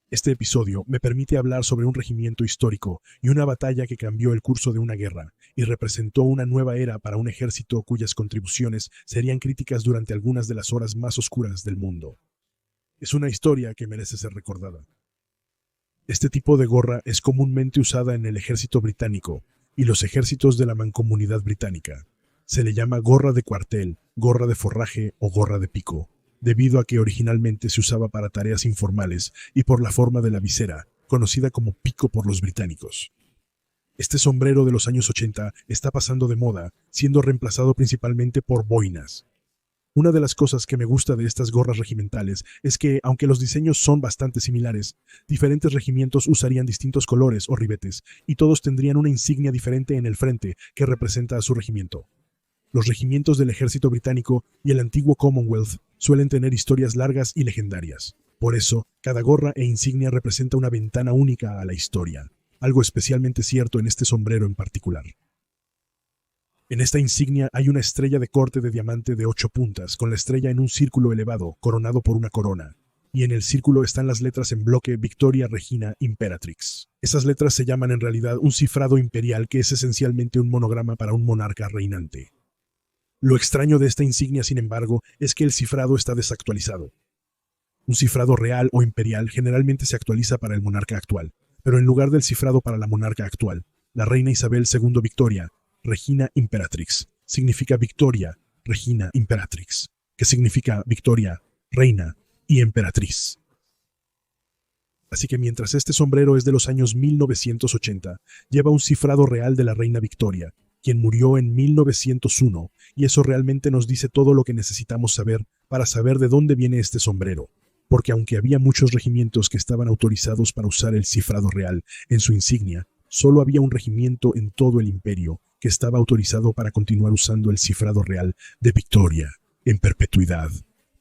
Este episodio me permite hablar sobre un regimiento histórico y una batalla que cambió el curso de una guerra y representó una nueva era para un ejército cuyas contribuciones serían críticas durante algunas de las horas más oscuras del mundo. Es una historia que merece ser recordada. Este tipo de gorra es comúnmente usada en el ejército británico y los ejércitos de la mancomunidad británica. Se le llama gorra de cuartel, gorra de forraje o gorra de pico, debido a que originalmente se usaba para tareas informales y por la forma de la visera, conocida como pico por los británicos. Este sombrero de los años 80 está pasando de moda, siendo reemplazado principalmente por boinas. Una de las cosas que me gusta de estas gorras regimentales es que, aunque los diseños son bastante similares, diferentes regimientos usarían distintos colores o ribetes, y todos tendrían una insignia diferente en el frente que representa a su regimiento. Los regimientos del ejército británico y el antiguo Commonwealth suelen tener historias largas y legendarias. Por eso, cada gorra e insignia representa una ventana única a la historia, algo especialmente cierto en este sombrero en particular. En esta insignia hay una estrella de corte de diamante de 8 puntas, con la estrella en un círculo elevado, coronado por una corona. Y en el círculo están las letras en bloque Victoria Regina Imperatrix. Esas letras se llaman en realidad un cifrado imperial, que es esencialmente un monograma para un monarca reinante. Lo extraño de esta insignia, sin embargo, es que el cifrado está desactualizado. Un cifrado real o imperial generalmente se actualiza para el monarca actual, pero en lugar del cifrado para la monarca actual, la reina Isabel II Victoria, Regina Imperatrix, significa Victoria, Regina Imperatrix, que significa Victoria, Reina y Emperatriz. Así que mientras este sombrero es de los años 1980, lleva un cifrado real de la reina Victoria, quien murió en 1901, y eso realmente nos dice todo lo que necesitamos saber para saber de dónde viene este sombrero, porque aunque había muchos regimientos que estaban autorizados para usar el cifrado real en su insignia, solo había un regimiento en todo el imperio que estaba autorizado para continuar usando el cifrado real de Victoria en perpetuidad.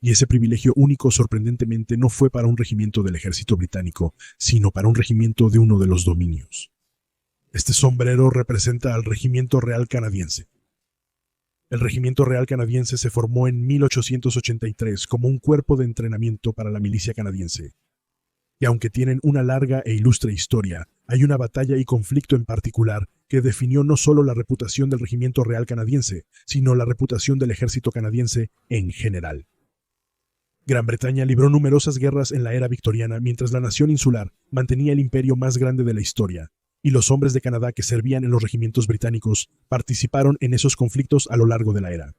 Y ese privilegio único, sorprendentemente, no fue para un regimiento del ejército británico, sino para un regimiento de uno de los dominios. Este sombrero representa al Regimiento Real Canadiense. El Regimiento Real Canadiense se formó en 1883 como un cuerpo de entrenamiento para la milicia canadiense. Y aunque tienen una larga e ilustre historia, hay una batalla y conflicto en particular que definió no solo la reputación del Regimiento Real Canadiense, sino la reputación del ejército canadiense en general. Gran Bretaña libró numerosas guerras en la era victoriana mientras la nación insular mantenía el imperio más grande de la historia, y los hombres de Canadá que servían en los regimientos británicos participaron en esos conflictos a lo largo de la era.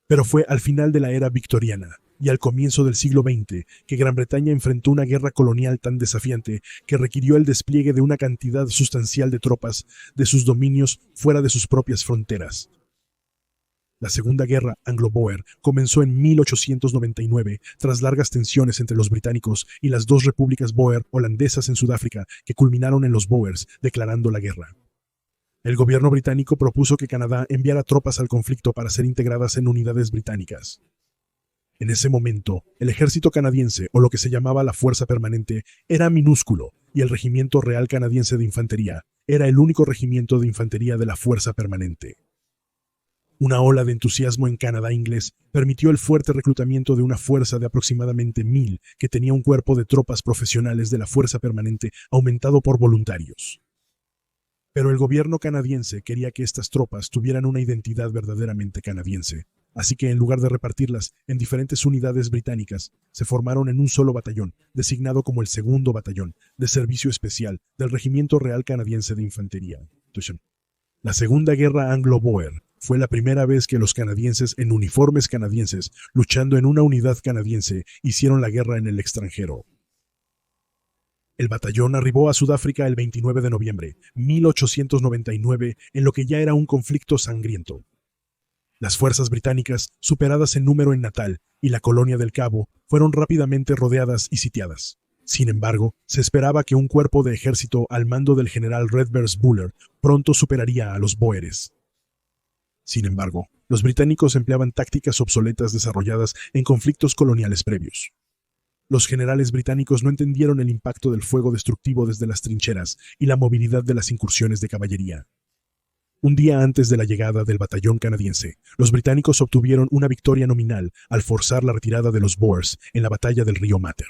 Pero fue al final de la era victoriana y al comienzo del siglo XX que Gran Bretaña enfrentó una guerra colonial tan desafiante que requirió el despliegue de una cantidad sustancial de tropas de sus dominios fuera de sus propias fronteras. La Segunda Guerra Anglo-Boer comenzó en 1899 tras largas tensiones entre los británicos y las dos repúblicas Boer holandesas en Sudáfrica que culminaron en los Boers declarando la guerra. El gobierno británico propuso que Canadá enviara tropas al conflicto para ser integradas en unidades británicas. En ese momento, el ejército canadiense, o lo que se llamaba la Fuerza Permanente, era minúsculo, y el Regimiento Real Canadiense de Infantería era el único regimiento de infantería de la Fuerza Permanente. Una ola de entusiasmo en Canadá inglés permitió el fuerte reclutamiento de una fuerza de aproximadamente 1000 que tenía un cuerpo de tropas profesionales de la Fuerza Permanente aumentado por voluntarios. Pero el gobierno canadiense quería que estas tropas tuvieran una identidad verdaderamente canadiense, así que en lugar de repartirlas en diferentes unidades británicas, se formaron en un solo batallón, designado como el Segundo Batallón de Servicio Especial del Regimiento Real Canadiense de Infantería. La Segunda Guerra Anglo-Boer fue la primera vez que los canadienses en uniformes canadienses, luchando en una unidad canadiense, hicieron la guerra en el extranjero. El batallón arribó a Sudáfrica el 29 de noviembre de 1899 en lo que ya era un conflicto sangriento. Las fuerzas británicas, superadas en número en Natal y la Colonia del Cabo, fueron rápidamente rodeadas y sitiadas. Sin embargo, se esperaba que un cuerpo de ejército al mando del general Redvers Buller pronto superaría a los bóeres. Sin embargo, los británicos empleaban tácticas obsoletas desarrolladas en conflictos coloniales previos. Los generales británicos no entendieron el impacto del fuego destructivo desde las trincheras y la movilidad de las incursiones de caballería. Un día antes de la llegada del batallón canadiense, los británicos obtuvieron una victoria nominal al forzar la retirada de los Boers en la batalla del río Mater.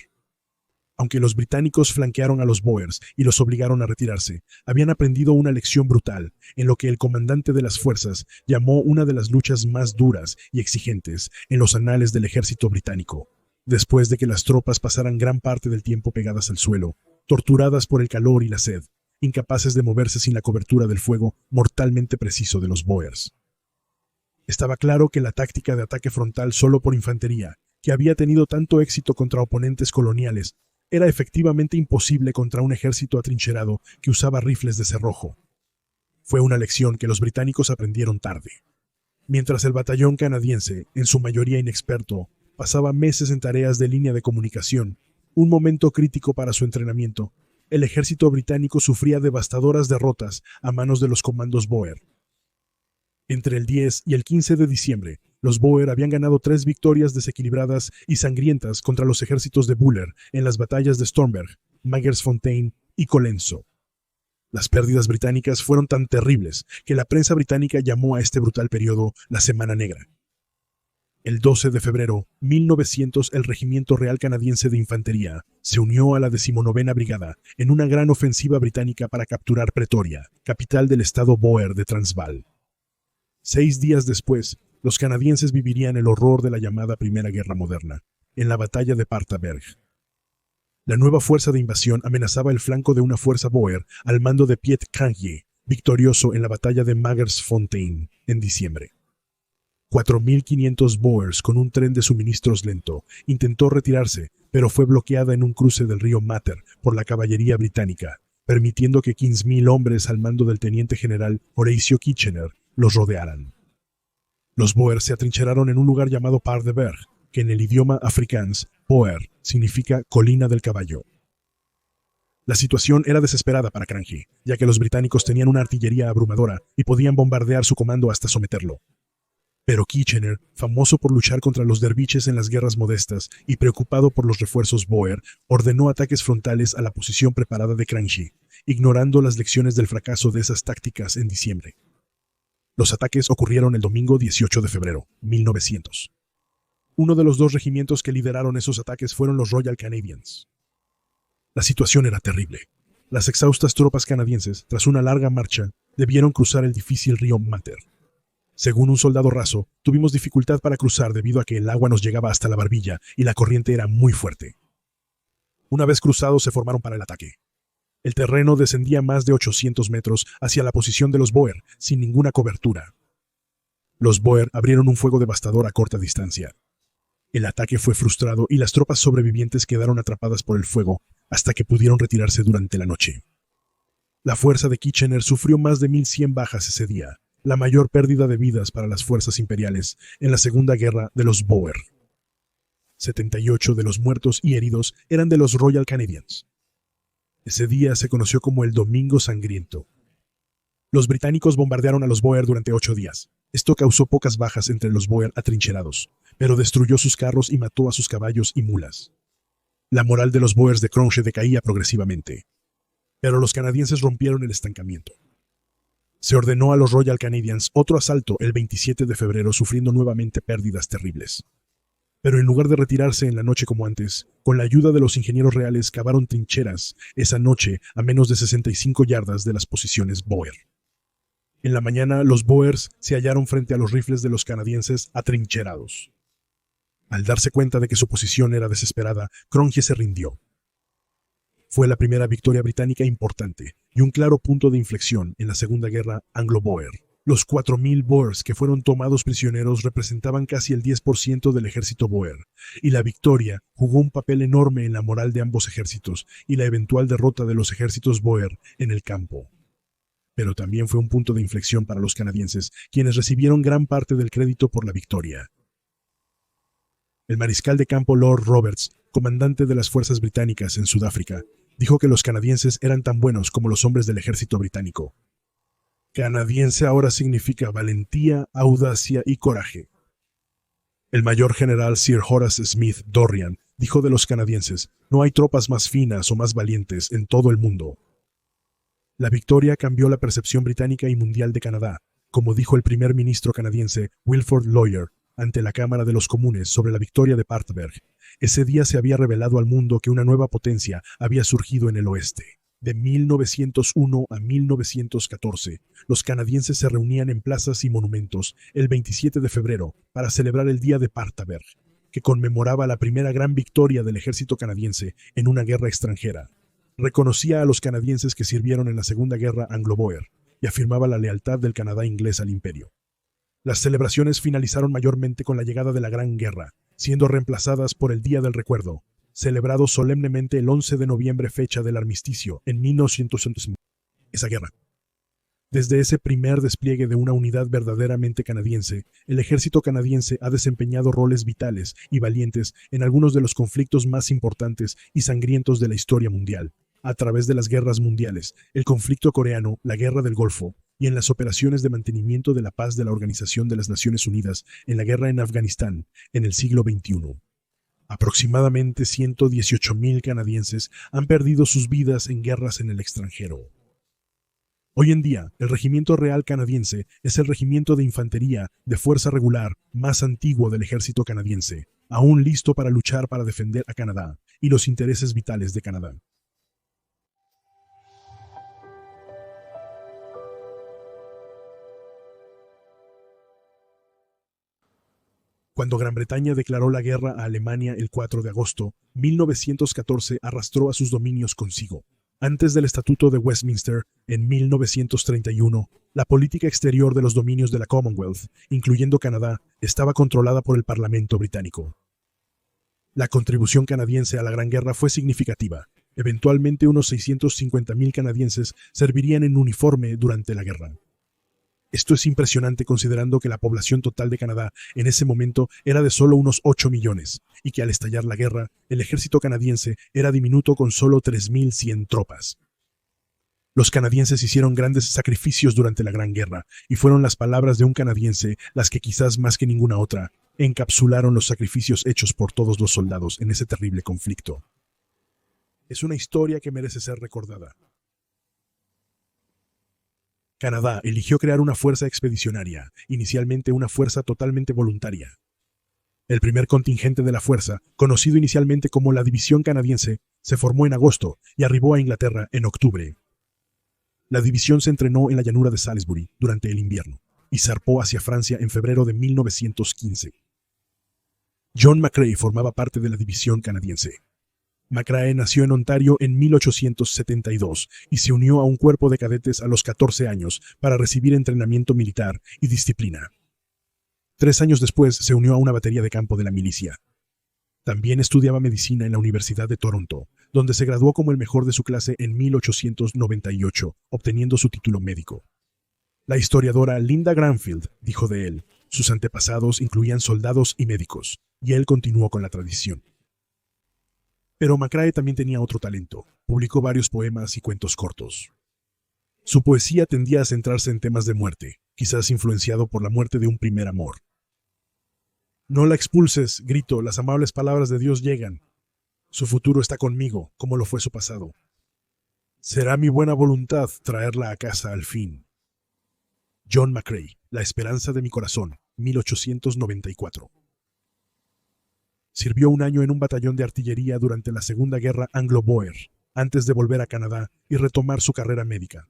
Aunque los británicos flanquearon a los Boers y los obligaron a retirarse, habían aprendido una lección brutal, en lo que el comandante de las fuerzas llamó una de las luchas más duras y exigentes en los anales del ejército británico. Después de que las tropas pasaran gran parte del tiempo pegadas al suelo, torturadas por el calor y la sed, incapaces de moverse sin la cobertura del fuego mortalmente preciso de los Boers. Estaba claro que la táctica de ataque frontal solo por infantería, que había tenido tanto éxito contra oponentes coloniales, era efectivamente imposible contra un ejército atrincherado que usaba rifles de cerrojo. Fue una lección que los británicos aprendieron tarde. Mientras el batallón canadiense, en su mayoría inexperto, pasaba meses en tareas de línea de comunicación, un momento crítico para su entrenamiento, el ejército británico sufría devastadoras derrotas a manos de los comandos Boer. Entre el 10 y el 15 de diciembre, los Boer habían ganado 3 victorias desequilibradas y sangrientas contra los ejércitos de Buller en las batallas de Stormberg, Magersfontein y Colenso. Las pérdidas británicas fueron tan terribles que la prensa británica llamó a este brutal periodo la Semana Negra. El 12 de febrero 1900, el Regimiento Real Canadiense de Infantería se unió a la 19ª Brigada en una gran ofensiva británica para capturar Pretoria, capital del estado Boer de Transvaal. 6 días después, los canadienses vivirían el horror de la llamada Primera Guerra Moderna, en la batalla de Paartaberg. La nueva fuerza de invasión amenazaba el flanco de una fuerza Boer al mando de Piet Cronje, victorioso en la batalla de Magersfontein en diciembre. 4.500 Boers con un tren de suministros lento intentó retirarse, pero fue bloqueada en un cruce del río Mater por la caballería británica, permitiendo que 15.000 hombres al mando del teniente general Horatio Kitchener los rodearan. Los Boer se atrincheraron en un lugar llamado Paardeberg, que en el idioma afrikaans, Boer, significa colina del caballo. La situación era desesperada para Cronje, ya que los británicos tenían una artillería abrumadora y podían bombardear su comando hasta someterlo. Pero Kitchener, famoso por luchar contra los derviches en las guerras modestas y preocupado por los refuerzos Boer, ordenó ataques frontales a la posición preparada de Cronje, ignorando las lecciones del fracaso de esas tácticas en diciembre. Los ataques ocurrieron el domingo 18 de febrero, 1900. Uno de los 2 regimientos que lideraron esos ataques fueron los Royal Canadians. La situación era terrible. Las exhaustas tropas canadienses, tras una larga marcha, debieron cruzar el difícil río Mater. Según un soldado raso, tuvimos dificultad para cruzar debido a que el agua nos llegaba hasta la barbilla y la corriente era muy fuerte. Una vez cruzados se formaron para el ataque. El terreno descendía más de 800 metros hacia la posición de los Boer, sin ninguna cobertura. Los Boer abrieron un fuego devastador a corta distancia. El ataque fue frustrado y las tropas sobrevivientes quedaron atrapadas por el fuego hasta que pudieron retirarse durante la noche. La fuerza de Kitchener sufrió más de 1.100 bajas ese día, la mayor pérdida de vidas para las fuerzas imperiales en la Segunda Guerra de los Boer. 78 de los muertos y heridos eran de los Royal Canadians. Ese día se conoció como el Domingo Sangriento. Los británicos bombardearon a los Boer durante 8 días. Esto causó pocas bajas entre los Boer atrincherados, pero destruyó sus carros y mató a sus caballos y mulas. La moral de los Boers de Cronje decaía progresivamente, pero los canadienses rompieron el estancamiento. Se ordenó a los Royal Canadians otro asalto el 27 de febrero, sufriendo nuevamente pérdidas terribles. Pero en lugar de retirarse en la noche como antes, con la ayuda de los ingenieros reales cavaron trincheras esa noche a menos de 65 yardas de las posiciones Boer. En la mañana, los Boers se hallaron frente a los rifles de los canadienses atrincherados. Al darse cuenta de que su posición era desesperada, Cronje se rindió. Fue la primera victoria británica importante y un claro punto de inflexión en la Segunda Guerra Anglo-Boer. Los 4.000 Boers que fueron tomados prisioneros representaban casi el 10% del ejército Boer, y la victoria jugó un papel enorme en la moral de ambos ejércitos y la eventual derrota de los ejércitos Boer en el campo. Pero también fue un punto de inflexión para los canadienses, quienes recibieron gran parte del crédito por la victoria. El mariscal de campo Lord Roberts, comandante de las fuerzas británicas en Sudáfrica, dijo que los canadienses eran tan buenos como los hombres del ejército británico. Canadiense ahora significa valentía, audacia y coraje. El mayor general Sir Horace Smith Dorrien dijo de los canadienses: no hay tropas más finas o más valientes en todo el mundo. La victoria cambió la percepción británica y mundial de Canadá, como dijo el primer ministro canadiense Wilford Laurier ante la Cámara de los Comunes sobre la victoria de Paardeberg. Ese día se había revelado al mundo que una nueva potencia había surgido en el oeste. De 1901 a 1914, los canadienses se reunían en plazas y monumentos el 27 de febrero para celebrar el Día de Partaberg, que conmemoraba la primera gran victoria del ejército canadiense en una guerra extranjera. Reconocía a los canadienses que sirvieron en la Segunda Guerra Anglo-Boer y afirmaba la lealtad del Canadá inglés al imperio. Las celebraciones finalizaron mayormente con la llegada de la Gran Guerra, siendo reemplazadas por el Día del Recuerdo, celebrado solemnemente el 11 de noviembre, fecha del armisticio, en 1905. Esa guerra. Desde ese primer despliegue de una unidad verdaderamente canadiense, el ejército canadiense ha desempeñado roles vitales y valientes en algunos de los conflictos más importantes y sangrientos de la historia mundial, a través de las guerras mundiales, el conflicto coreano, la guerra del Golfo, y en las operaciones de mantenimiento de la paz de la Organización de las Naciones Unidas en la guerra en Afganistán en el siglo XXI. Aproximadamente 118,000 canadienses han perdido sus vidas en guerras en el extranjero. Hoy en día, el Regimiento Real Canadiense es el regimiento de infantería de fuerza regular más antiguo del ejército canadiense, aún listo para luchar para defender a Canadá y los intereses vitales de Canadá. Cuando Gran Bretaña declaró la guerra a Alemania el 4 de agosto, 1914 arrastró a sus dominios consigo. Antes del Estatuto de Westminster, en 1931, la política exterior de los dominios de la Commonwealth, incluyendo Canadá, estaba controlada por el Parlamento británico. La contribución canadiense a la Gran Guerra fue significativa. Eventualmente unos 650,000 canadienses servirían en uniforme durante la guerra. Esto es impresionante considerando que la población total de Canadá en ese momento era de solo unos 8 millones, y que al estallar la guerra, el ejército canadiense era diminuto con solo 3,100 tropas. Los canadienses hicieron grandes sacrificios durante la Gran Guerra, y fueron las palabras de un canadiense las que quizás más que ninguna otra encapsularon los sacrificios hechos por todos los soldados en ese terrible conflicto. Es una historia que merece ser recordada. Canadá eligió crear una fuerza expedicionaria, inicialmente una fuerza totalmente voluntaria. El primer contingente de la fuerza, conocido inicialmente como la División Canadiense, se formó en agosto y arribó a Inglaterra en octubre. La división se entrenó en la llanura de Salisbury durante el invierno y zarpó hacia Francia en febrero de 1915. John McCrae formaba parte de la División Canadiense. McCrae nació en Ontario en 1872 y se unió a un cuerpo de cadetes a los 14 años para recibir entrenamiento militar y disciplina. 3 años después se unió a una batería de campo de la milicia. También estudiaba medicina en la Universidad de Toronto, donde se graduó como el mejor de su clase en 1898, obteniendo su título médico. La historiadora Linda Granfield dijo de él: sus antepasados incluían soldados y médicos, y él continuó con la tradición. Pero McCrae también tenía otro talento. Publicó varios poemas y cuentos cortos. Su poesía tendía a centrarse en temas de muerte, quizás influenciado por la muerte de un primer amor. «No la expulses», gritó, «las amables palabras de Dios llegan. Su futuro está conmigo, como lo fue su pasado. Será mi buena voluntad traerla a casa al fin». John McCrae, La esperanza de mi corazón, 1894. Sirvió un año en un batallón de artillería durante la Segunda Guerra Anglo-Boer, antes de volver a Canadá y retomar su carrera médica.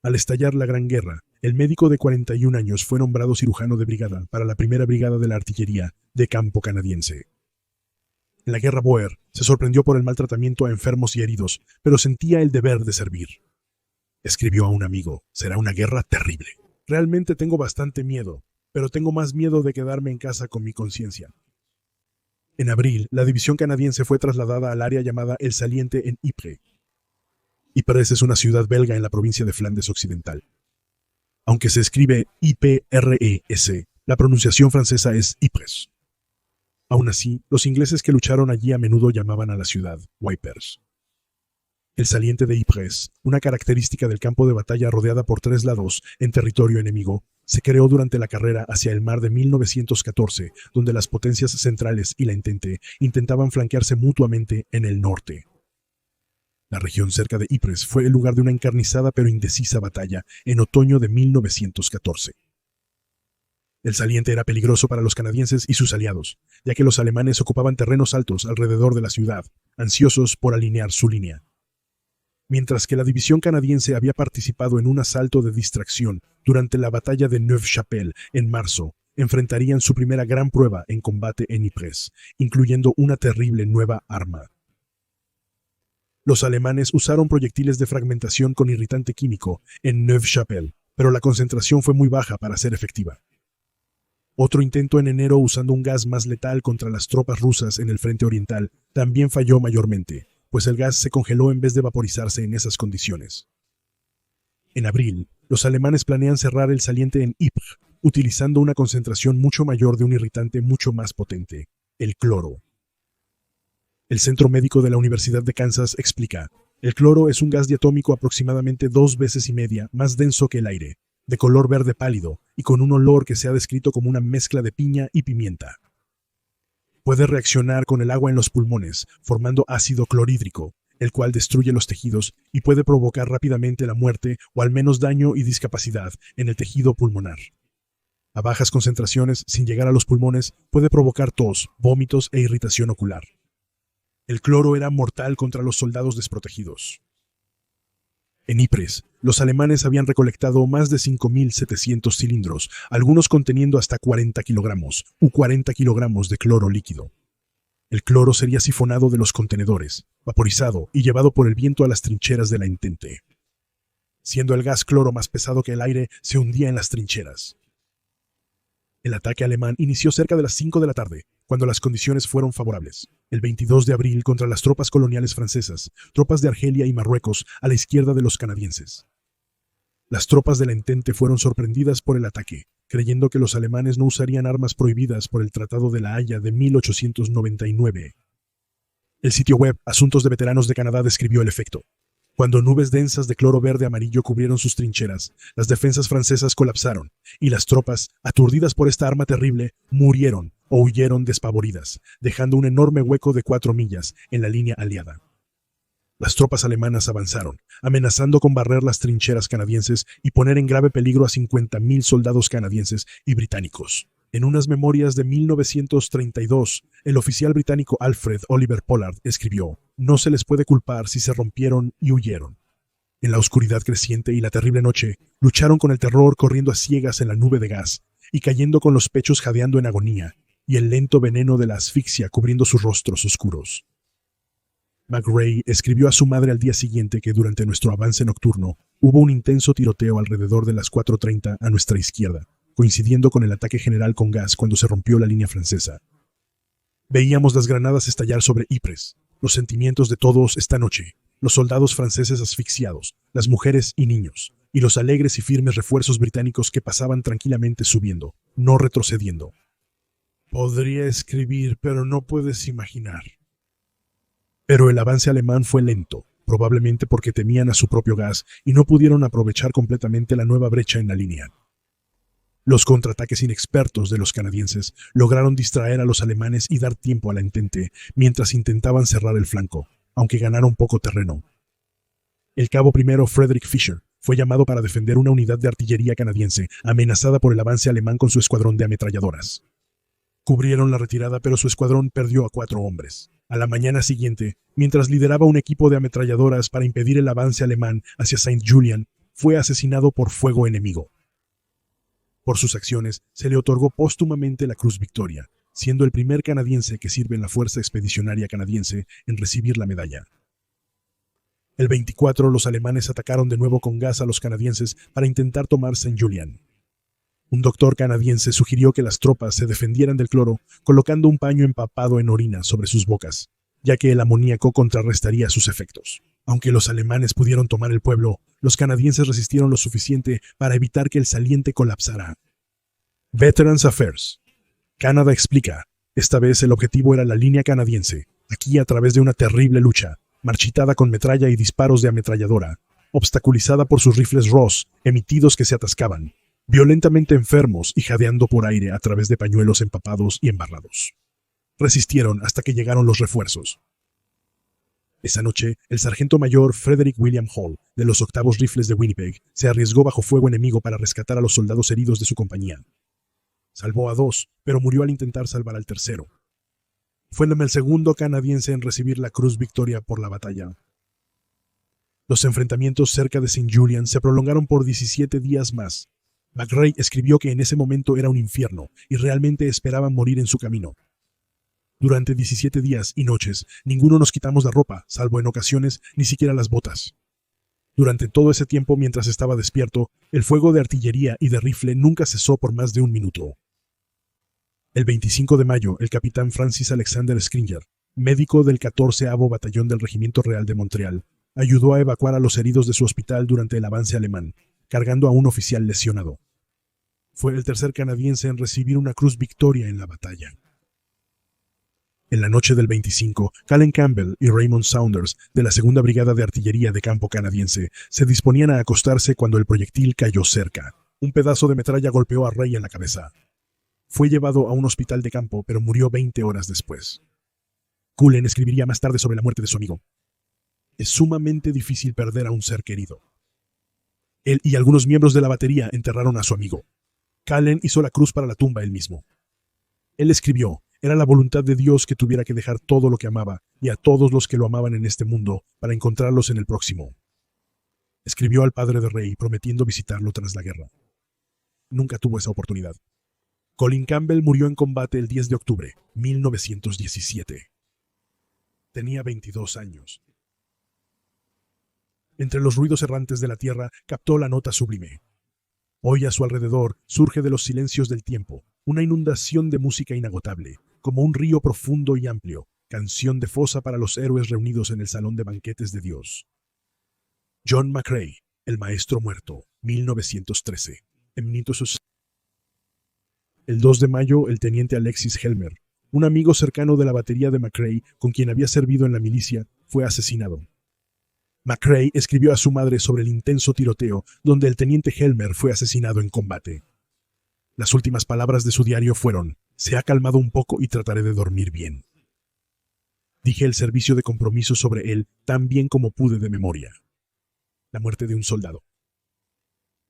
Al estallar la Gran Guerra, el médico de 41 años fue nombrado cirujano de brigada para la primera brigada de la artillería de campo canadiense. En la Guerra Boer se sorprendió por el maltratamiento a enfermos y heridos, pero sentía el deber de servir. Escribió a un amigo: «Será una guerra terrible. Realmente tengo bastante miedo, pero tengo más miedo de quedarme en casa con mi conciencia». En abril, la división canadiense fue trasladada al área llamada El Saliente en Ypres. Ypres es una ciudad belga en la provincia de Flandes Occidental. Aunque se escribe Ypres, la pronunciación francesa es Ypres. Aún así, los ingleses que lucharon allí a menudo llamaban a la ciudad Wipers. El Saliente de Ypres, una característica del campo de batalla rodeada por 3 lados en territorio enemigo, se creó durante la carrera hacia el mar de 1914, donde las potencias centrales y la Entente intentaban flanquearse mutuamente en el norte. La región cerca de Ypres fue el lugar de una encarnizada pero indecisa batalla en otoño de 1914. El saliente era peligroso para los canadienses y sus aliados, ya que los alemanes ocupaban terrenos altos alrededor de la ciudad, ansiosos por alinear su línea. Mientras que la división canadiense había participado en un asalto de distracción durante la batalla de Neuve-Chapelle en marzo, enfrentarían su primera gran prueba en combate en Ypres, incluyendo una terrible nueva arma. Los alemanes usaron proyectiles de fragmentación con irritante químico en Neuve-Chapelle, pero la concentración fue muy baja para ser efectiva. Otro intento en enero usando un gas más letal contra las tropas rusas en el frente oriental también falló mayormente, pues el gas se congeló en vez de vaporizarse en esas condiciones. En abril, los alemanes planean cerrar el saliente en Ypres, utilizando una concentración mucho mayor de un irritante mucho más potente, el cloro. El Centro Médico de la Universidad de Kansas explica: el cloro es un gas diatómico aproximadamente 2,5 veces más denso que el aire, de color verde pálido y con un olor que se ha descrito como una mezcla de piña y pimienta. Puede reaccionar con el agua en los pulmones, formando ácido clorhídrico, el cual destruye los tejidos y puede provocar rápidamente la muerte o al menos daño y discapacidad en el tejido pulmonar. A bajas concentraciones, sin llegar a los pulmones, puede provocar tos, vómitos e irritación ocular. El cloro era mortal contra los soldados desprotegidos. En Ypres, los alemanes habían recolectado más de 5.700 cilindros, algunos conteniendo hasta 40 kilogramos u 40 kilogramos de cloro líquido. El cloro sería sifonado de los contenedores, vaporizado y llevado por el viento a las trincheras de la Entente. Siendo el gas cloro más pesado que el aire, se hundía en las trincheras. El ataque alemán inició cerca de las 5 de la tarde, cuando las condiciones fueron favorables. El 22 de abril contra las tropas coloniales francesas, tropas de Argelia y Marruecos a la izquierda de los canadienses. Las tropas de la Entente fueron sorprendidas por el ataque, creyendo que los alemanes no usarían armas prohibidas por el Tratado de la Haya de 1899. El sitio web Asuntos de Veteranos de Canadá describió el efecto. Cuando nubes densas de cloro verde amarillo cubrieron sus trincheras, las defensas francesas colapsaron, y las tropas, aturdidas por esta arma terrible, murieron o huyeron despavoridas, dejando un enorme hueco de 4 millas en la línea aliada. Las tropas alemanas avanzaron, amenazando con barrer las trincheras canadienses y poner en grave peligro a 50.000 soldados canadienses y británicos. En unas memorias de 1932, el oficial británico Alfred Oliver Pollard escribió: «No se les puede culpar si se rompieron y huyeron». En la oscuridad creciente y la terrible noche, lucharon con el terror corriendo a ciegas en la nube de gas y cayendo con los pechos jadeando en agonía y el lento veneno de la asfixia cubriendo sus rostros oscuros. McRae escribió a su madre al día siguiente que durante nuestro avance nocturno hubo un intenso tiroteo alrededor de las 4:30 a nuestra izquierda, coincidiendo con el ataque general con gas cuando se rompió la línea francesa. Veíamos las granadas estallar sobre Ypres, los sentimientos de todos esta noche, los soldados franceses asfixiados, las mujeres y niños, y los alegres y firmes refuerzos británicos que pasaban tranquilamente subiendo, no retrocediendo. Podría escribir, pero no puedes imaginar. Pero el avance alemán fue lento, probablemente porque temían a su propio gas y no pudieron aprovechar completamente la nueva brecha en la línea. Los contraataques inexpertos de los canadienses lograron distraer a los alemanes y dar tiempo a la Entente mientras intentaban cerrar el flanco, aunque ganaron poco terreno. El cabo primero Frederick Fisher fue llamado para defender una unidad de artillería canadiense amenazada por el avance alemán con su escuadrón de ametralladoras. Cubrieron la retirada, pero su escuadrón perdió a 4 hombres. A la mañana siguiente, mientras lideraba un equipo de ametralladoras para impedir el avance alemán hacia Saint-Julien, fue asesinado por fuego enemigo. Por sus acciones, se le otorgó póstumamente la Cruz Victoria, siendo el primer canadiense que sirve en la Fuerza Expedicionaria Canadiense en recibir la medalla. El 24, los alemanes atacaron de nuevo con gas a los canadienses para intentar tomar Saint-Julien. Un doctor canadiense sugirió que las tropas se defendieran del cloro colocando un paño empapado en orina sobre sus bocas, ya que el amoníaco contrarrestaría sus efectos. Aunque los alemanes pudieron tomar el pueblo, los canadienses resistieron lo suficiente para evitar que el saliente colapsara. Veterans Affairs. Canadá explica. Esta vez el objetivo era la línea canadiense, aquí a través de una terrible lucha, marchitada con metralla y disparos de ametralladora, obstaculizada por sus rifles Ross, emitidos que se atascaban, violentamente enfermos y jadeando por aire a través de pañuelos empapados y embarrados. Resistieron hasta que llegaron los refuerzos. Esa noche, el sargento mayor Frederick William Hall, de los 8º Rifles de Winnipeg, se arriesgó bajo fuego enemigo para rescatar a los soldados heridos de su compañía. Salvó a 2, pero murió al intentar salvar al tercero. Fue el segundo canadiense en recibir la Cruz Victoria por la batalla. Los enfrentamientos cerca de St. Julian se prolongaron por 17 días más. McRae escribió que en ese momento era un infierno y realmente esperaba morir en su camino. Durante 17 días y noches, ninguno nos quitamos la ropa, salvo en ocasiones ni siquiera las botas. Durante todo ese tiempo, mientras estaba despierto, el fuego de artillería y de rifle nunca cesó por más de un minuto. El 25 de mayo, el capitán Francis Alexander Scringer, médico del 14º Batallón del Regimiento Real de Montreal, ayudó a evacuar a los heridos de su hospital durante el avance alemán, cargando a un oficial lesionado. Fue el tercer canadiense en recibir una Cruz Victoria en la batalla. En la noche del 25, Callen Campbell y Raymond Saunders, de la Segunda Brigada de Artillería de Campo canadiense, se disponían a acostarse cuando el proyectil cayó cerca. Un pedazo de metralla golpeó a Ray en la cabeza. Fue llevado a un hospital de campo, pero murió 20 horas después. Cullen escribiría más tarde sobre la muerte de su amigo. Es sumamente difícil perder a un ser querido. Él y algunos miembros de la batería enterraron a su amigo. Callen hizo la cruz para la tumba él mismo. Él escribió: era la voluntad de Dios que tuviera que dejar todo lo que amaba y a todos los que lo amaban en este mundo para encontrarlos en el próximo. Escribió al padre de Ray prometiendo visitarlo tras la guerra. Nunca tuvo esa oportunidad. Colin Campbell murió en combate el 10 de octubre, 1917. Tenía 22 años. Entre los ruidos errantes de la tierra captó la nota sublime. Hoy a su alrededor surge de los silencios del tiempo una inundación de música inagotable, como un río profundo y amplio, canción de fosa para los héroes reunidos en el salón de banquetes de Dios. John McCrae, el maestro muerto, 1913. El 2 de mayo, el teniente Alexis Helmer, un amigo cercano de la batería de McCrae con quien había servido en la milicia, fue asesinado. McCrae escribió a su madre sobre el intenso tiroteo donde el teniente Helmer fue asesinado en combate. Las últimas palabras de su diario fueron: «Se ha calmado un poco y trataré de dormir bien. Dije el servicio de compromiso sobre él tan bien como pude de memoria». La muerte de un soldado.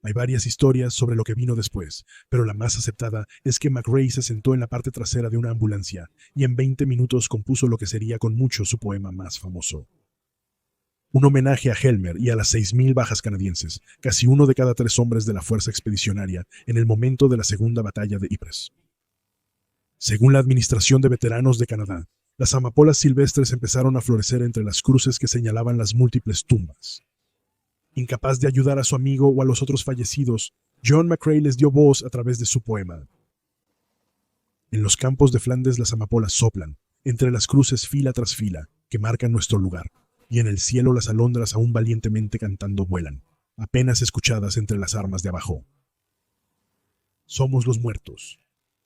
Hay varias historias sobre lo que vino después, pero la más aceptada es que McRae se sentó en la parte trasera de una ambulancia y en 20 minutos compuso lo que sería con mucho su poema más famoso. Un homenaje a Helmer y a las 6.000 bajas canadienses, casi uno de cada 3 hombres de la fuerza expedicionaria en el momento de la segunda batalla de Ypres. Según la Administración de Veteranos de Canadá, las amapolas silvestres empezaron a florecer entre las cruces que señalaban las múltiples tumbas. Incapaz de ayudar a su amigo o a los otros fallecidos, John McCrae les dio voz a través de su poema. En los campos de Flandes las amapolas soplan, entre las cruces fila tras fila, que marcan nuestro lugar, y en el cielo las alondras aún valientemente cantando vuelan, apenas escuchadas entre las armas de abajo. Somos los muertos.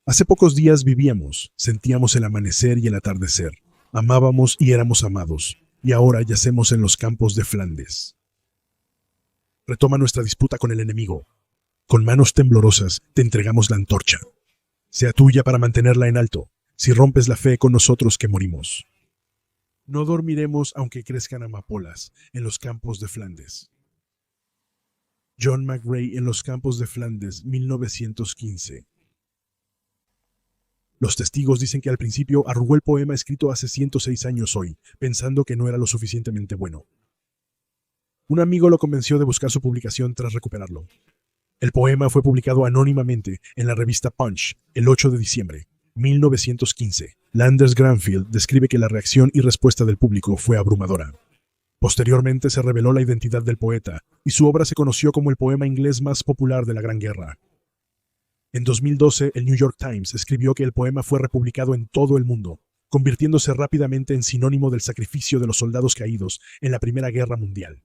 Hace pocos días vivíamos, sentíamos el amanecer y el atardecer, amábamos y éramos amados, y ahora yacemos en los campos de Flandes. Retoma nuestra disputa con el enemigo. Con manos temblorosas te entregamos la antorcha. Sea tuya para mantenerla en alto, si rompes la fe con nosotros que morimos. No dormiremos aunque crezcan amapolas en los campos de Flandes. John McCrae en los campos de Flandes, 1915. Los testigos dicen que al principio arrugó el poema escrito hace 106 años hoy, pensando que no era lo suficientemente bueno. Un amigo lo convenció de buscar su publicación tras recuperarlo. El poema fue publicado anónimamente en la revista Punch el 8 de diciembre, 1915. Landers Granfield describe que la reacción y respuesta del público fue abrumadora. Posteriormente se reveló la identidad del poeta y su obra se conoció como el poema inglés más popular de la Gran Guerra. En 2012, el New York Times escribió que el poema fue republicado en todo el mundo, convirtiéndose rápidamente en sinónimo del sacrificio de los soldados caídos en la Primera Guerra Mundial.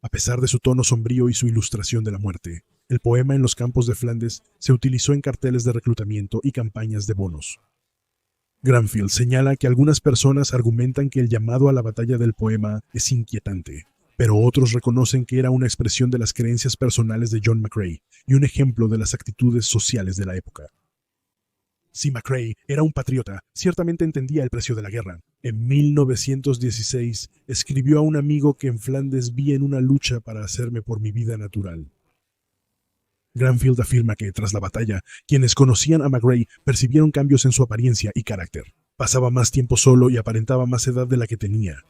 A pesar de su tono sombrío y su ilustración de la muerte, el poema en los campos de Flandes se utilizó en carteles de reclutamiento y campañas de bonos. Granfield señala que algunas personas argumentan que el llamado a la batalla del poema es inquietante, pero otros reconocen que era una expresión de las creencias personales de John McCrae y un ejemplo de las actitudes sociales de la época. Si McCrae era un patriota, ciertamente entendía el precio de la guerra. En 1916 escribió a un amigo que en Flandes vi en una lucha para hacerme por mi vida natural. Granfield afirma que, tras la batalla, quienes conocían a McRae percibieron cambios en su apariencia y carácter. Pasaba más tiempo solo y aparentaba más edad de la que tenía.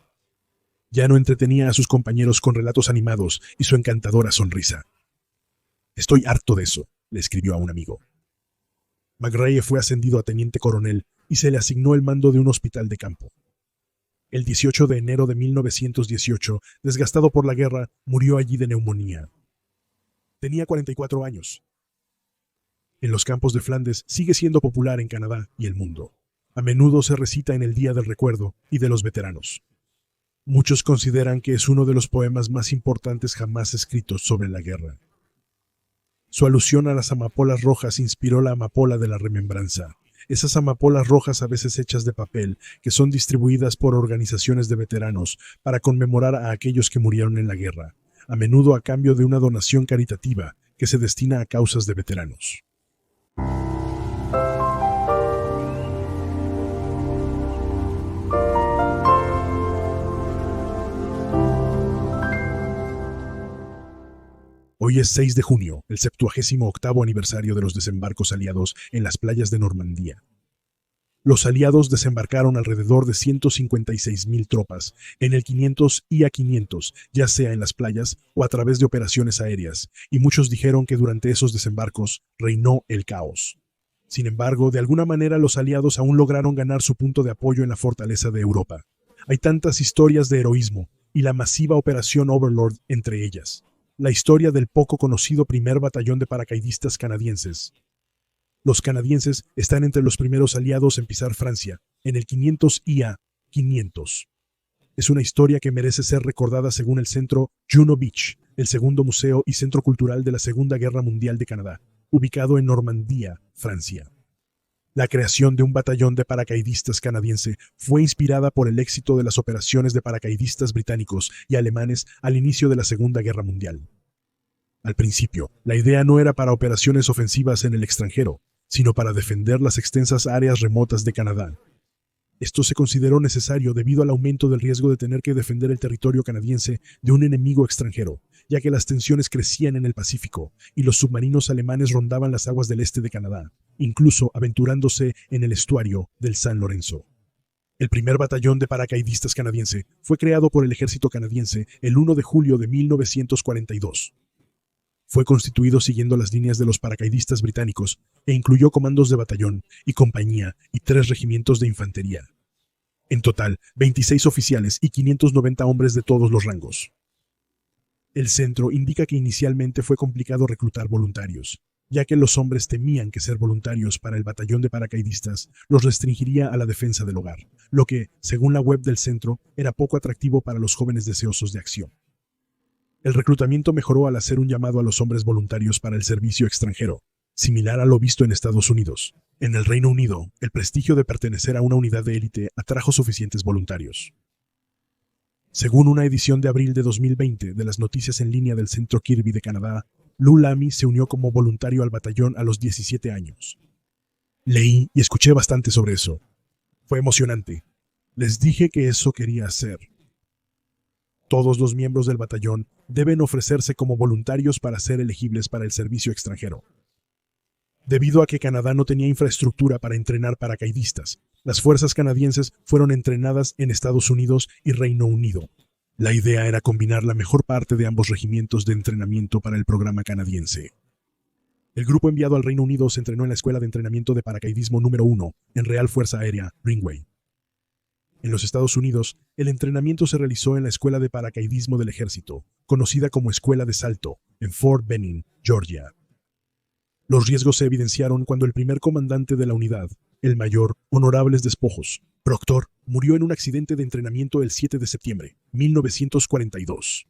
Ya no entretenía a sus compañeros con relatos animados y su encantadora sonrisa. «Estoy harto de eso», le escribió a un amigo. McRae fue ascendido a teniente coronel y se le asignó el mando de un hospital de campo. El 18 de enero de 1918, desgastado por la guerra, murió allí de neumonía. Tenía 44 años. En los campos de Flandes sigue siendo popular en Canadá y el mundo. A menudo se recita en el Día del Recuerdo y de los Veteranos. Muchos consideran que es uno de los poemas más importantes jamás escritos sobre la guerra. Su alusión a las amapolas rojas inspiró la amapola de la remembranza. Esas amapolas rojas a veces hechas de papel, que son distribuidas por organizaciones de veteranos para conmemorar a aquellos que murieron en la guerra, a menudo a cambio de una donación caritativa que se destina a causas de veteranos. Hoy es 6 de junio, el 78º aniversario de los desembarcos aliados en las playas de Normandía. Los aliados desembarcaron alrededor de 156,000 tropas en el 500 y A-500, ya sea en las playas o a través de operaciones aéreas, y muchos dijeron que durante esos desembarcos reinó el caos. Sin embargo, de alguna manera los aliados aún lograron ganar su punto de apoyo en la fortaleza de Europa. Hay tantas historias de heroísmo, y la masiva operación Overlord entre ellas. La historia del poco conocido primer batallón de paracaidistas canadienses. Los canadienses están entre los primeros aliados en pisar Francia, en el 500 IA-500. Es una historia que merece ser recordada según el Centro Juno Beach, el segundo museo y centro cultural de la Segunda Guerra Mundial de Canadá, ubicado en Normandía, Francia. La creación de un batallón de paracaidistas canadiense fue inspirada por el éxito de las operaciones de paracaidistas británicos y alemanes al inicio de la Segunda Guerra Mundial. Al principio, la idea no era para operaciones ofensivas en el extranjero, sino para defender las extensas áreas remotas de Canadá. Esto se consideró necesario debido al aumento del riesgo de tener que defender el territorio canadiense de un enemigo extranjero, ya que las tensiones crecían en el Pacífico y los submarinos alemanes rondaban las aguas del este de Canadá, incluso aventurándose en el estuario del San Lorenzo. El primer batallón de paracaidistas canadiense fue creado por el ejército canadiense el 1 de julio de 1942. Fue constituido siguiendo las líneas de los paracaidistas británicos e incluyó comandos de batallón y compañía y 3 regimientos de infantería. En total, 26 oficiales y 590 hombres de todos los rangos. El centro indica que inicialmente fue complicado reclutar voluntarios, ya que los hombres temían que ser voluntarios para el batallón de paracaidistas los restringiría a la defensa del hogar, lo que, según la web del centro, era poco atractivo para los jóvenes deseosos de acción. El reclutamiento mejoró al hacer un llamado a los hombres voluntarios para el servicio extranjero, similar a lo visto en Estados Unidos. En el Reino Unido, el prestigio de pertenecer a una unidad de élite atrajo suficientes voluntarios. Según una edición de abril de 2020 de las noticias en línea del Centro Kirby de Canadá, Lou Lamy se unió como voluntario al batallón a los 17 años. Leí y escuché bastante sobre eso. Fue emocionante. Les dije que eso quería hacer. Todos los miembros del batallón deben ofrecerse como voluntarios para ser elegibles para el servicio extranjero. Debido a que Canadá no tenía infraestructura para entrenar paracaidistas, las fuerzas canadienses fueron entrenadas en Estados Unidos y Reino Unido. La idea era combinar la mejor parte de ambos regimientos de entrenamiento para el programa canadiense. El grupo enviado al Reino Unido se entrenó en la Escuela de Entrenamiento de Paracaidismo número 1 en Real Fuerza Aérea, Ringway. En los Estados Unidos, el entrenamiento se realizó en la Escuela de Paracaidismo del Ejército, conocida como Escuela de Salto, en Fort Benning, Georgia. Los riesgos se evidenciaron cuando el primer comandante de la unidad, el mayor Honorables Despojos, Proctor, murió en un accidente de entrenamiento el 7 de septiembre de 1942.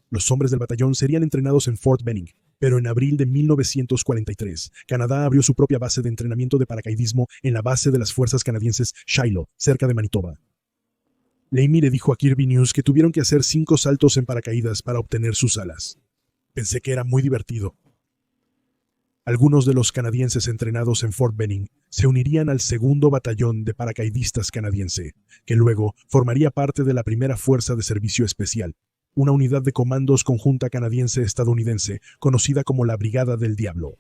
Los hombres del batallón serían entrenados en Fort Benning, pero en abril de 1943, Canadá abrió su propia base de entrenamiento de paracaidismo en la base de las fuerzas canadienses Shiloh, cerca de Manitoba. Lamy le dijo a Kirby News que tuvieron que hacer 5 saltos en paracaídas para obtener sus alas. Pensé que era muy divertido. Algunos de los canadienses entrenados en Fort Benning se unirían al segundo batallón de paracaidistas canadiense, que luego formaría parte de la primera fuerza de servicio especial, una unidad de comandos conjunta canadiense-estadounidense conocida como la Brigada del Diablo.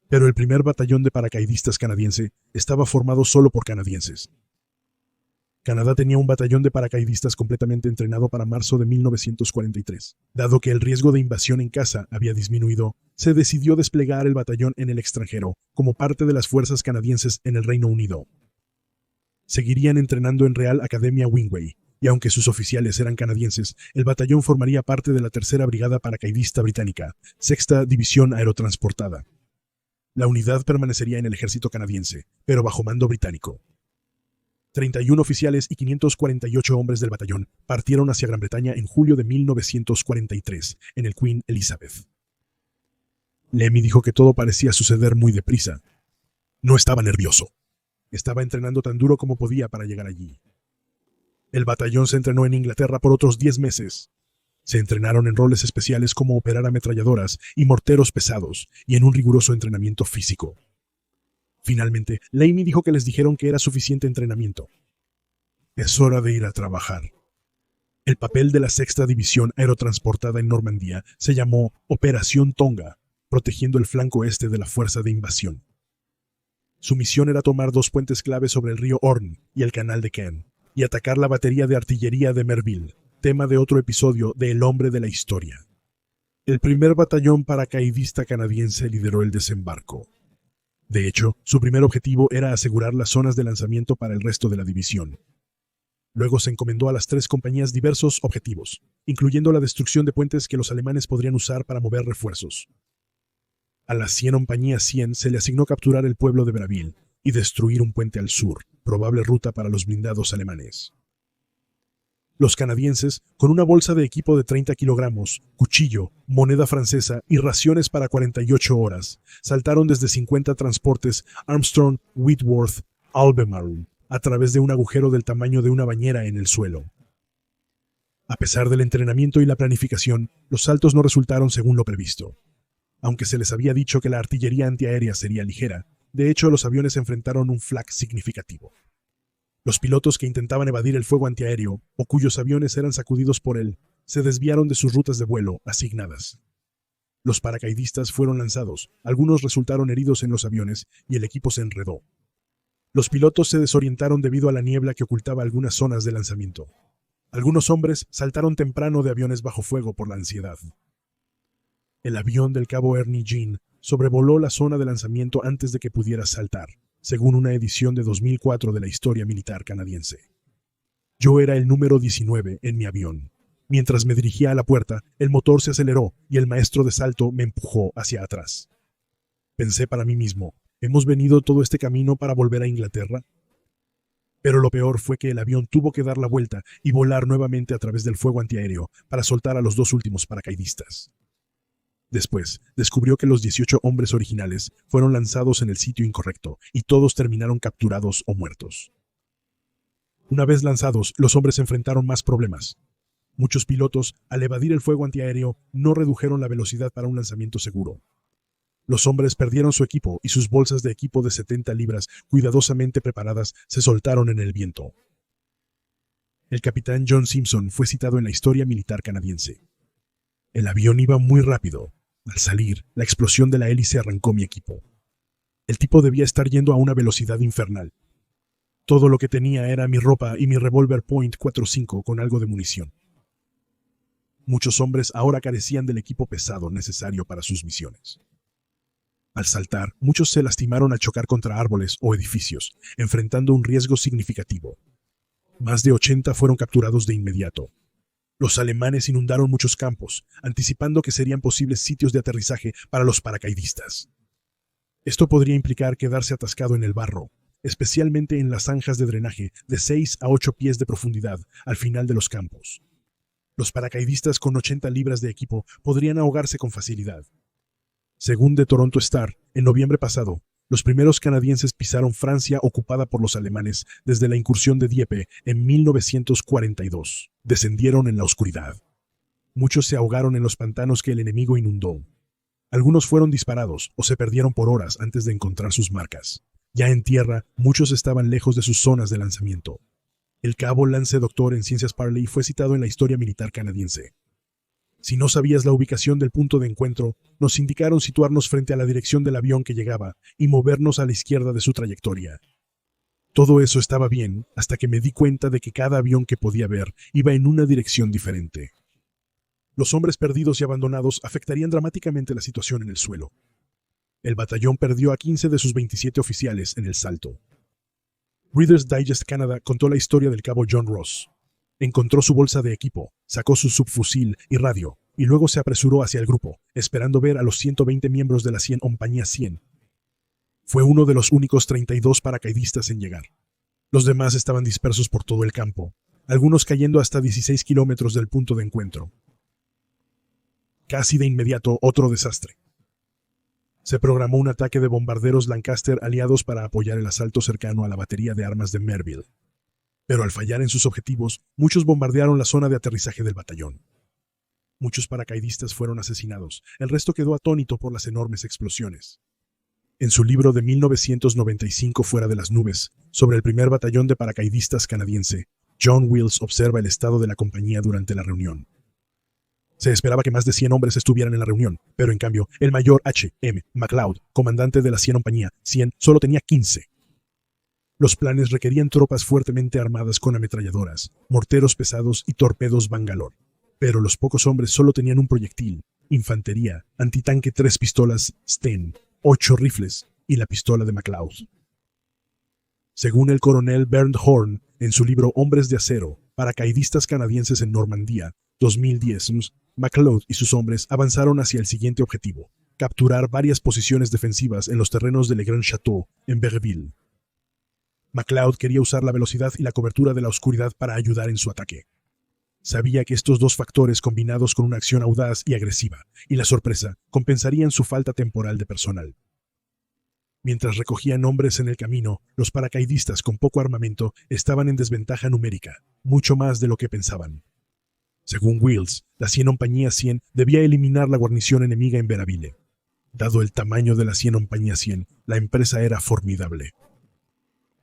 Pero el primer batallón de paracaidistas canadiense estaba formado solo por canadienses. Canadá tenía un batallón de paracaidistas completamente entrenado para marzo de 1943. Dado que el riesgo de invasión en casa había disminuido, se decidió desplegar el batallón en el extranjero, como parte de las fuerzas canadienses en el Reino Unido. Seguirían entrenando en Real Academia Wingway, y aunque sus oficiales eran canadienses, el batallón formaría parte de la Tercera Brigada Paracaidista Británica, Sexta División Aerotransportada. La unidad permanecería en el ejército canadiense, pero bajo mando británico. 31 oficiales y 548 hombres del batallón partieron hacia Gran Bretaña en julio de 1943, en el Queen Elizabeth. Lemmy dijo que todo parecía suceder muy deprisa. No estaba nervioso. Estaba entrenando tan duro como podía para llegar allí. El batallón se entrenó en Inglaterra por otros 10 meses. Se entrenaron en roles especiales como operar ametralladoras y morteros pesados, y en un riguroso entrenamiento físico. Finalmente, Lemmy dijo que les dijeron que era suficiente entrenamiento. Es hora de ir a trabajar. El papel de la Sexta División Aerotransportada en Normandía se llamó Operación Tonga, protegiendo el flanco este de la fuerza de invasión. Su misión era tomar 2 puentes clave sobre el río Orne y el canal de Caen, y atacar la batería de artillería de Merville, tema de otro episodio de El hombre de la historia. El primer batallón paracaidista canadiense lideró el desembarco. De hecho, su primer objetivo era asegurar las zonas de lanzamiento para el resto de la división. Luego se encomendó a las 3 compañías diversos objetivos, incluyendo la destrucción de puentes que los alemanes podrían usar para mover refuerzos. A la 100 compañía 100 se le asignó capturar el pueblo de Braville y destruir un puente al sur, probable ruta para los blindados alemanes. Los canadienses, con una bolsa de equipo de 30 kilogramos, cuchillo, moneda francesa y raciones para 48 horas, saltaron desde 50 transportes Armstrong, Whitworth, Albemarle, a través de un agujero del tamaño de una bañera en el suelo. A pesar del entrenamiento y la planificación, los saltos no resultaron según lo previsto. Aunque se les había dicho que la artillería antiaérea sería ligera, de hecho los aviones enfrentaron un flak significativo. Los pilotos que intentaban evadir el fuego antiaéreo, o cuyos aviones eran sacudidos por él, se desviaron de sus rutas de vuelo asignadas. Los paracaidistas fueron lanzados, algunos resultaron heridos en los aviones y el equipo se enredó. Los pilotos se desorientaron debido a la niebla que ocultaba algunas zonas de lanzamiento. Algunos hombres saltaron temprano de aviones bajo fuego por la ansiedad. El avión del cabo Ernie Jean sobrevoló la zona de lanzamiento antes de que pudiera saltar, según una edición de 2004 de la historia militar canadiense. Yo era el número 19 en mi avión. Mientras me dirigía a la puerta, el motor se aceleró y el maestro de salto me empujó hacia atrás. Pensé para mí mismo, ¿hemos venido todo este camino para volver a Inglaterra? Pero lo peor fue que el avión tuvo que dar la vuelta y volar nuevamente a través del fuego antiaéreo para soltar a los 2 últimos paracaidistas. Después, descubrió que los 18 hombres originales fueron lanzados en el sitio incorrecto y todos terminaron capturados o muertos. Una vez lanzados, los hombres enfrentaron más problemas. Muchos pilotos, al evadir el fuego antiaéreo, no redujeron la velocidad para un lanzamiento seguro. Los hombres perdieron su equipo y sus bolsas de equipo de 70 libras, cuidadosamente preparadas, se soltaron en el viento. El capitán John Simpson fue citado en la historia militar canadiense. El avión iba muy rápido. Al salir, la explosión de la hélice arrancó mi equipo. El tipo debía estar yendo a una velocidad infernal. Todo lo que tenía era mi ropa y mi revólver .45 con algo de munición. Muchos hombres ahora carecían del equipo pesado necesario para sus misiones. Al saltar, muchos se lastimaron al chocar contra árboles o edificios, enfrentando un riesgo significativo. Más de 80 fueron capturados de inmediato. Los alemanes inundaron muchos campos, anticipando que serían posibles sitios de aterrizaje para los paracaidistas. Esto podría implicar quedarse atascado en el barro, especialmente en las zanjas de drenaje de 6 a 8 pies de profundidad al final de los campos. Los paracaidistas con 80 libras de equipo podrían ahogarse con facilidad. Según The Toronto Star, en noviembre pasado, los primeros canadienses pisaron Francia ocupada por los alemanes desde la incursión de Dieppe en 1942. Descendieron en la oscuridad. Muchos se ahogaron en los pantanos que el enemigo inundó. Algunos fueron disparados o se perdieron por horas antes de encontrar sus marcas. Ya en tierra, muchos estaban lejos de sus zonas de lanzamiento. El cabo Lance Doctor en Ciencias Parley fue citado en la historia militar canadiense. Si no sabías la ubicación del punto de encuentro, nos indicaron situarnos frente a la dirección del avión que llegaba y movernos a la izquierda de su trayectoria. Todo eso estaba bien hasta que me di cuenta de que cada avión que podía ver iba en una dirección diferente. Los hombres perdidos y abandonados afectarían dramáticamente la situación en el suelo. El batallón perdió a 15 de sus 27 oficiales en el salto. Reader's Digest Canada contó la historia del cabo John Ross. Encontró su bolsa de equipo, sacó su subfusil y radio, y luego se apresuró hacia el grupo, esperando ver a los 120 miembros de la Compañía 100. Fue uno de los únicos 32 paracaidistas en llegar. Los demás estaban dispersos por todo el campo, algunos cayendo hasta 16 kilómetros del punto de encuentro. Casi de inmediato, otro desastre. Se programó un ataque de bombarderos Lancaster aliados para apoyar el asalto cercano a la batería de armas de Merville. Pero al fallar en sus objetivos, muchos bombardearon la zona de aterrizaje del batallón. Muchos paracaidistas fueron asesinados, el resto quedó atónito por las enormes explosiones. En su libro de 1995 Fuera de las nubes, sobre el primer batallón de paracaidistas canadiense, John Wills observa el estado de la compañía durante la reunión. Se esperaba que más de 100 hombres estuvieran en la reunión, pero en cambio, el mayor H. M. McLeod, comandante de la Compañía 100, solo tenía 15. Los planes requerían tropas fuertemente armadas con ametralladoras, morteros pesados y torpedos Bangalore. Pero los pocos hombres solo tenían un proyectil, infantería, antitanque, 3 pistolas Sten, 8 rifles y la pistola de McLeod. Según el coronel Bernd Horn, en su libro Hombres de Acero, Paracaidistas Canadienses en Normandía, 2010, McLeod y sus hombres avanzaron hacia el siguiente objetivo: capturar varias posiciones defensivas en los terrenos de Le Grand Château, en Berreville. McLeod quería usar la velocidad y la cobertura de la oscuridad para ayudar en su ataque. Sabía que estos dos factores, combinados con una acción audaz y agresiva, y la sorpresa, compensarían su falta temporal de personal. Mientras recogían hombres en el camino, los paracaidistas con poco armamento estaban en desventaja numérica, mucho más de lo que pensaban. Según Wills, la Compañía 100 debía eliminar la guarnición enemiga en Berreville. Dado el tamaño de la Compañía 100, la empresa era formidable.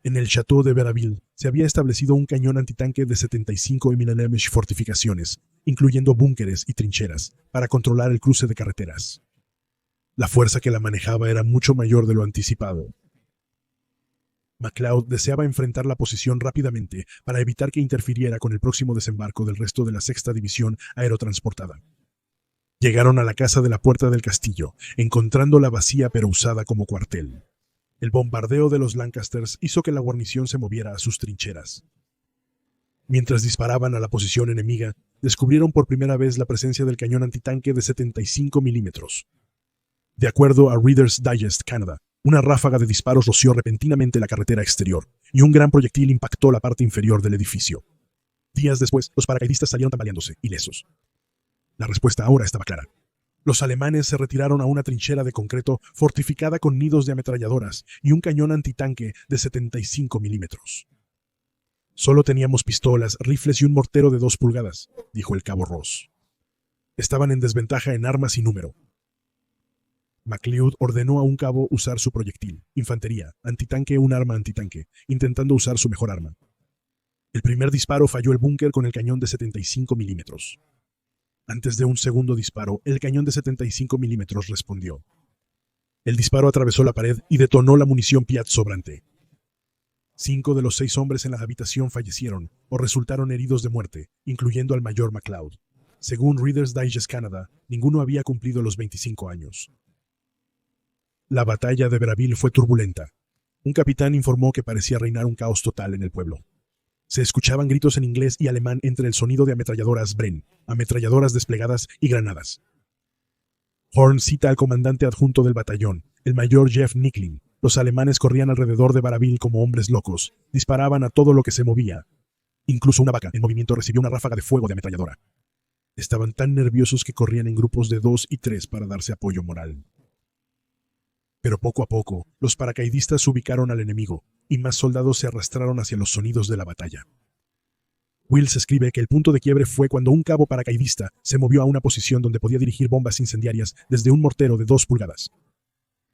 En el Château de Berreville se había establecido un cañón antitanque de 75 mm fortificaciones, incluyendo búnkeres y trincheras, para controlar el cruce de carreteras. La fuerza que la manejaba era mucho mayor de lo anticipado. McLeod deseaba enfrentar la posición rápidamente para evitar que interfiriera con el próximo desembarco del resto de la 6ª División aerotransportada. Llegaron a la casa de la puerta del castillo, encontrándola vacía pero usada como cuartel. El bombardeo de los Lancasters hizo que la guarnición se moviera a sus trincheras. Mientras disparaban a la posición enemiga, descubrieron por primera vez la presencia del cañón antitanque de 75 milímetros. De acuerdo a Reader's Digest Canada, una ráfaga de disparos roció repentinamente la carretera exterior, y un gran proyectil impactó la parte inferior del edificio. Días después, los paracaidistas salieron tambaleándose, ilesos. La respuesta ahora estaba clara. Los alemanes se retiraron a una trinchera de concreto fortificada con nidos de ametralladoras y un cañón antitanque de 75 milímetros. Solo teníamos pistolas, rifles y un mortero de 2 pulgadas, dijo el cabo Ross. Estaban en desventaja en armas y número. McLeod ordenó a un cabo usar su proyectil, infantería, antitanque, un arma antitanque, intentando usar su mejor arma. El primer disparo falló el búnker con el cañón de 75 milímetros. Antes de un segundo disparo, el cañón de 75 milímetros respondió. El disparo atravesó la pared y detonó la munición Piat sobrante. 5 de los 6 hombres en la habitación fallecieron o resultaron heridos de muerte, incluyendo al mayor McLeod. Según Reader's Digest Canada, ninguno había cumplido los 25 años. La batalla de Berreville fue turbulenta. Un capitán informó que parecía reinar un caos total en el pueblo. Se escuchaban gritos en inglés y alemán entre el sonido de ametralladoras Bren, ametralladoras desplegadas y granadas. Horn cita al comandante adjunto del batallón, el mayor Jeff Nicklin. Los alemanes corrían alrededor de Berreville como hombres locos, disparaban a todo lo que se movía. Incluso una vaca en movimiento recibió una ráfaga de fuego de ametralladora. Estaban tan nerviosos que corrían en grupos de 2 y 3 para darse apoyo moral. Pero poco a poco, los paracaidistas ubicaron al enemigo, y más soldados se arrastraron hacia los sonidos de la batalla. Wills escribe que el punto de quiebre fue cuando un cabo paracaidista se movió a una posición donde podía dirigir bombas incendiarias desde un mortero de 2 pulgadas.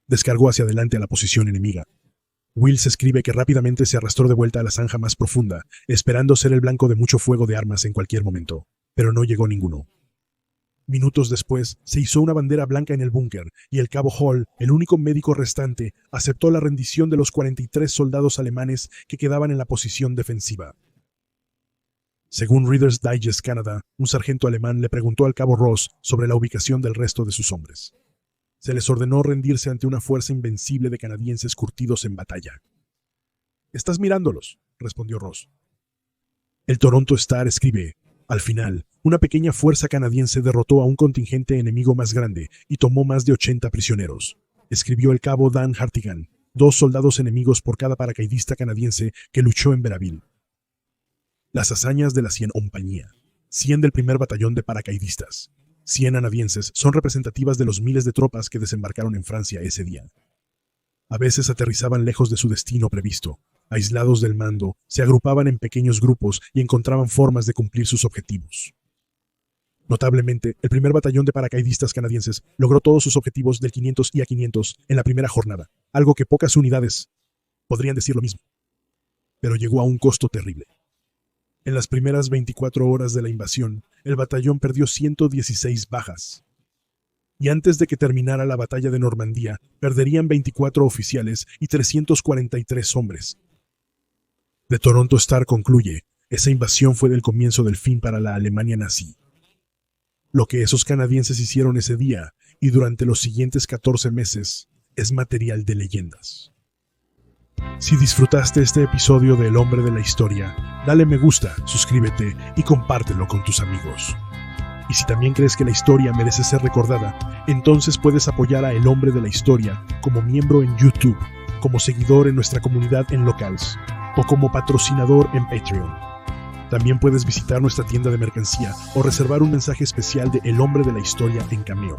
Descargó hacia adelante a la posición enemiga. Wills escribe que rápidamente se arrastró de vuelta a la zanja más profunda, esperando ser el blanco de mucho fuego de armas en cualquier momento, pero no llegó ninguno. Minutos después, se izó una bandera blanca en el búnker, y el cabo Hall, el único médico restante, aceptó la rendición de los 43 soldados alemanes que quedaban en la posición defensiva. Según Reader's Digest Canada, un sargento alemán le preguntó al cabo Ross sobre la ubicación del resto de sus hombres. Se les ordenó rendirse ante una fuerza invencible de canadienses curtidos en batalla. «Estás mirándolos», respondió Ross. El Toronto Star escribe: «Al final, una pequeña fuerza canadiense derrotó a un contingente enemigo más grande y tomó más de 80 prisioneros», escribió el cabo Dan Hartigan, 2 soldados enemigos por cada paracaidista canadiense que luchó en Bearville. Las hazañas de la 100 compañía, 100 del primer batallón de paracaidistas, 100 canadienses son representativas de los miles de tropas que desembarcaron en Francia ese día. A veces aterrizaban lejos de su destino previsto, aislados del mando, se agrupaban en pequeños grupos y encontraban formas de cumplir sus objetivos. Notablemente, el primer batallón de paracaidistas canadienses logró todos sus objetivos del 500 y A500 en la primera jornada, algo que pocas unidades podrían decir lo mismo. Pero llegó a un costo terrible. En las primeras 24 horas de la invasión, el batallón perdió 116 bajas. Y antes de que terminara la batalla de Normandía, perderían 24 oficiales y 343 hombres. The Toronto Star concluye: esa invasión fue el comienzo del fin para la Alemania nazi. Lo que esos canadienses hicieron ese día y durante los siguientes 14 meses es material de leyendas. Si disfrutaste este episodio de El Hombre de la Historia, dale me gusta, suscríbete y compártelo con tus amigos. Y si también crees que la historia merece ser recordada, entonces puedes apoyar a El Hombre de la Historia como miembro en YouTube, como seguidor en nuestra comunidad en Locals o como patrocinador en Patreon. También puedes visitar nuestra tienda de mercancía o reservar un mensaje especial de El Hombre de la Historia en Cameo.